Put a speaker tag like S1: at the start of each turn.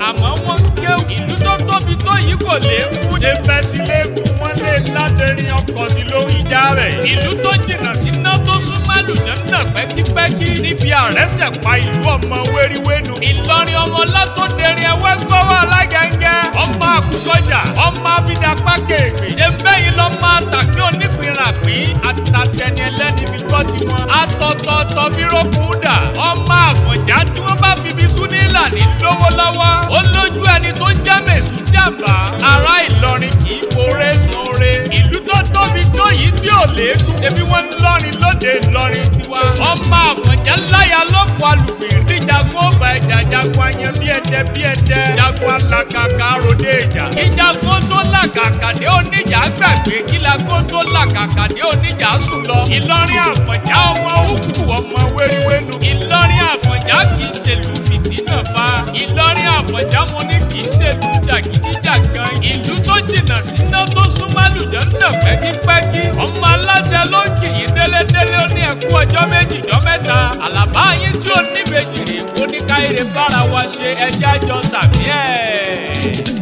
S1: àmọ́ wọ́n ń kéwù. ìlú tó tóbi tó yìí kò lékún. ṣé fẹ́ sí lékún wọ́n lè ládẹ́rìn ọkọ̀ sí lórí ìjà rẹ̀. ìlú tó jìnnà síná tó súnmọ́ àlùjànnà pẹ́kípẹ́kí. níbi àrẹ́sẹ̀ pa ìlú ọmọ wéríwénu. Ìlọrin ọmọ látòdèrè ẹwẹ́ gbọ́wọ́ alágẹ̀ngẹ́. ọmọ àkùkọjà ọmọ abidapá kéèké. ṣé bẹ́yìn lọ máa tàbí onípìnrapín. àtàtẹni ẹlẹ́ni fi gbọ́ tiwọn. àtọ̀tọ̀ọ̀tọ̀ bí rókun dà. ọmọ Àfọ̀njá tí wọ́n bá fi ibi sún nílà ní lówó lọ́wọ́. ó lójú ẹni tó jẹ́ mèsù jàmbá. ará Ìlọrin kì í foré sanre. ìlú tó tóbi tó yìí tí ò lékún. ebi wọn ń lọrin lóde Ìlọrin tiwa. ọmọ Àfọ̀njá láyà lọ́pọ̀ alùpùpù níjàgbọ́n ọba ẹja jagun ayan bí ẹdẹ. jagun alàkàkà ròde ìjà. ìjagun tó làkàkà dé oníjà gbàgbé. kílagun tó làkàkà dé oníjà sùn lọ. Ìlọrin Àfọ̀njá ọmọ òkú ọmọ wéríwénu. Ìlọrin Àfọ̀njá kì í ṣèlú fìtínà fa. Ìlọrin Àfọ̀njá mo ní kì í ṣèlú jàgídíjàgan. ìlú tó jìnnà síná tó súnmọ́ àlùjànnà pẹ́kípẹ́kí. ọmọ aláṣẹ ló ń kì í délédélé ó ní ẹ̀kú ọjọ́ méjì jọ́ mẹ́ta. àlàbá yín tí ó ní méjì rè kó ní káyèrè bára wa ṣe ẹjẹ́ àjọ sàmí ẹ̀.